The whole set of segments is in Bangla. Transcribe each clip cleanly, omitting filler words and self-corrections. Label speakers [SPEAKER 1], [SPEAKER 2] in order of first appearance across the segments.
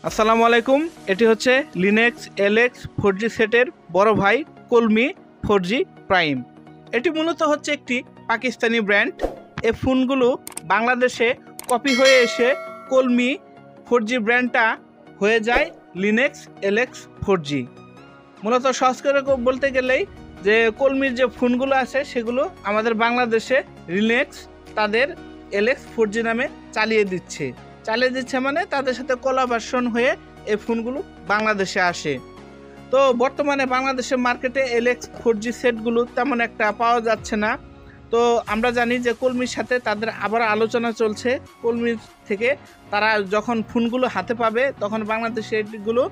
[SPEAKER 1] আসসালামু আলাইকুম। এটি হচ্ছে লিনেক্স এলএক্স 4G সেটের বড় ভাই কলমি 4G প্রাইম। এটি মূলত হচ্ছে একটি পাকিস্তানি ব্র্যান্ড। এই ফোনগুলো বাংলাদেশে কপি হয়ে এসে কলমি 4G ব্র্যান্ডটা হয়ে যায় লিনেক্স এলএক্স 4G। মূলত সহজ করে বলতে গেলেই যে কলমির যে ফোনগুলো আছে সেগুলো আমাদের বাংলাদেশে লিনেক্স তাদের এলএক্স 4G নামে চালিয়ে দিচ্ছে মানে তাদের সাথে কোলাবোরেশন হয়ে এই ফোনগুলো বাংলাদেশে আসে। তো বর্তমানে বাংলাদেশের মার্কেটে এলএক্স 4G সেটগুলো তেমন একটা পাওয়া যাচ্ছে না। তো আমরা জানি যে কলমির সাথে তাদের আবার আলোচনা চলছে। কলমির থেকে তারা যখন ফোনগুলো হাতে পাবে তখন বাংলাদেশে এগুলো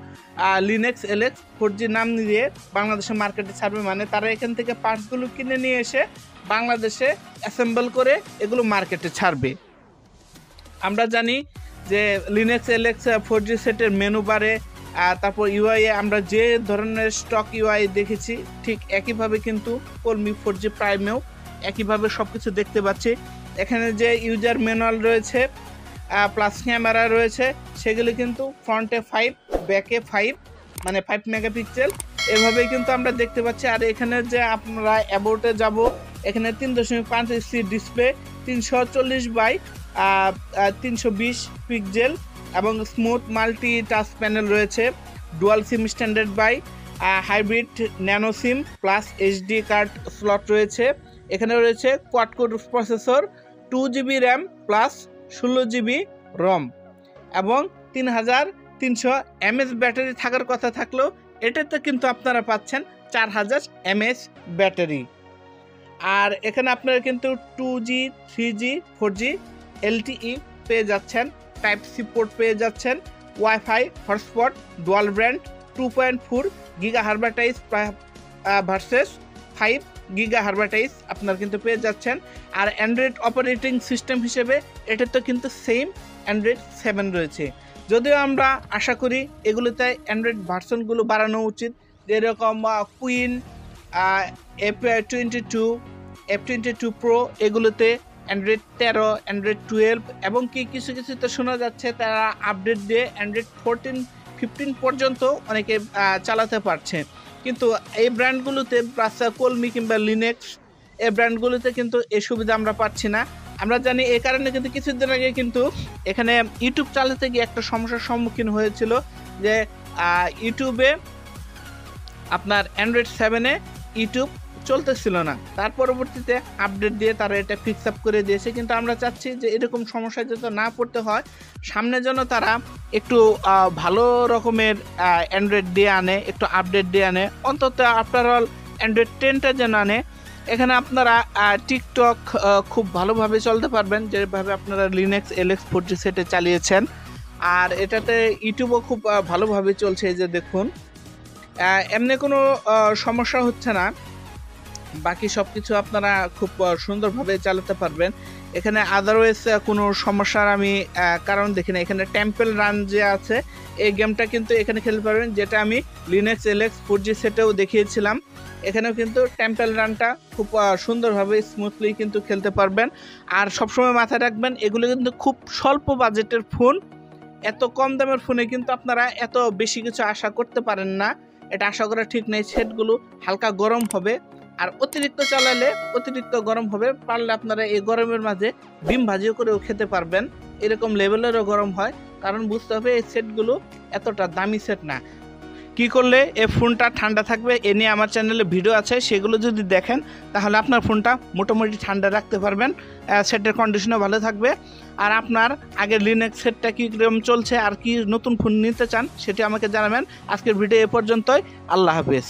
[SPEAKER 1] লিনেক্স এলএক্স 4G নাম দিয়ে বাংলাদেশের মার্কেটে ছাড়বে, মানে তারা এখান থেকে পার্টসগুলো কিনে নিয়ে এসে বাংলাদেশে অ্যাসেম্বল করে এগুলো মার্কেটে ছাড়বে। আমরা জানি যে লিনেক্স এলএক্স 4G সেটের মেনু বারে তারপর ইউআই আমরা যে ধরনের স্টক ইউআই দেখেছি ঠিক একইভাবে কিন্তু কলমি 4G প্রাইমেও একইভাবে সব কিছু দেখতে পাচ্ছি। এখানে যে ইউজার ম্যানুয়াল রয়েছে প্লাস ক্যামেরা রয়েছে সেগুলি কিন্তু ফ্রন্টে 5 ব্যাকে 5 মানে 5 মেগাপিক্সেল এভাবেই কিন্তু আমরা দেখতে পাচ্ছি। আর এখানে যে আপনারা অ্যাবাউটে যাব, এখানে 3.5 ইঞ্চি ডিসপ্লে 340x320 পিক্সেল এবং স্মুথ মাল্টি টাচ প্যানেল রয়েছে। Dual SIM standard by hybrid nano SIM plus HD card slot রয়েছে। এখানে রয়েছে quad core processor, 2GB RAM plus 16GB ROM এবং 3300 mAh ব্যাটারি থাকার কথা থাকলেও এটাতে কিন্তু আপনারা পাচ্ছেন 4000 mAh ব্যাটারি। আর এখানে আপনারা কিন্তু 2G 3G 4G LTE পেয়ে যাচ্ছেন, টাইপ সি পোর্ট পেয়ে যাচ্ছেন, wifi hotspot dual brand 2.4 GHz versus 5 GHz আপনারা কিন্তু পেয়ে যাচ্ছেন। আর অ্যান্ড্রয়েড অপারেটিং সিস্টেম হিসেবে এটা তো কিন্তু সেম অ্যান্ড্রয়েড 7 রয়েছে। যদিও আমরা আশা করি এগুলোতে অ্যান্ড্রয়েড ভার্সনগুলো বাড়ানো উচিত, যেরকম কুইন F22 F22 Pro এগুলোতে অ্যান্ড্রয়েড 13 অ্যান্ড্রয়েড 12 এবং কি কিছু কিছুতে শোনা যাচ্ছে তারা আপডেট দিয়ে অ্যান্ড্রয়েড 14-15 পর্যন্ত অনেকে চালাতে পারছে। কিন্তু এই ব্র্যান্ডগুলোতে কলমি কিংবা লিনেক্স এই ব্র্যান্ডগুলোতে কিন্তু এই সুবিধা আমরা পাচ্ছি না। আমরা জানি এই কারণে কিন্তু কিছুদিন আগে কিন্তু এখানে ইউটিউব চালাতে গিয়ে একটা সমস্যার সম্মুখীন হয়েছিল যে ইউটিউবে আপনার অ্যান্ড্রয়েড 7-এ ইউটিউব চলতেছিল না। তার পরবর্তীতে আপডেট দিয়ে তারা এটা ফিক্স আপ করে দিয়েছে। কিন্তু আমরা চাচ্ছি যে এরকম সমস্যা যাতে না পড়তে হয়, সামনে যেন তারা একটু ভালো রকমের অ্যান্ড্রয়েড দিয়ে আনে, একটু আপডেট দিয়ে আনে, অন্তত আফটার অল অ্যান্ড্রয়েড 10টা যেন আনে। এখানে আপনারা টিকটক খুব ভালোভাবে চলতে পারবেন যেভাবে আপনারা লিনেক্স এলএক্স 4G সেটে চালিয়েছেন। আর এটাতে ইউটিউবও খুব ভালোভাবে চলছে, এই যে দেখুন এমনি কোনো সমস্যা হচ্ছে না, বাকি সব কিছু আপনারা খুব সুন্দরভাবে চালাতে পারবেন। এখানে আদারওয়াইজ কোনো সমস্যার আমি কারণ দেখি না। এখানে টেম্পল রান যে আছে এই গেমটা কিন্তু এখানে খেলতে পারবেন, যেটা আমি লিনেক্স এলএক্স 4G সেটেও দেখিয়েছিলাম। এখানেও কিন্তু টেম্পল রানটা খুব সুন্দরভাবে স্মুথলি কিন্তু খেলতে পারবেন। আর সবসময় মাথায় রাখবেন এগুলো কিন্তু খুব স্বল্প বাজেটের ফোন, এত কম দামের ফোনে কিন্তু আপনারা এত বেশি কিছু আশা করতে পারেন না, এটা আশা করা ঠিক নেই। সেটগুলো হালকা গরম হবে আর অতিরিক্ত চালালে অতিরিক্ত গরম হবে, পারলে আপনারা এই গরমের মাঝে ডিম ভাজিও করেও খেতে পারবেন, এরকম লেভেলেরও গরম হয়। কারণ বুঝতে হবে এই সেটগুলো এতটা দামি সেট না। কি করলে এই ফোনটা ঠান্ডা থাকবে এ নিয়ে আমার চ্যানেলে ভিডিও আছে, সেগুলো যদি দেখেন তাহলে আপনার ফোনটা মোটামুটি ঠান্ডা রাখতে পারবেন, সেটের কন্ডিশনও ভালো থাকবে। আর আপনার আগের লিনেক্স সেটটা কীরকম চলছে আর কি নতুন ফোন নিতে চান সেটি আমাকে জানাবেন। আজকের ভিডিও এ পর্যন্তই। আল্লাহ হাফেজ।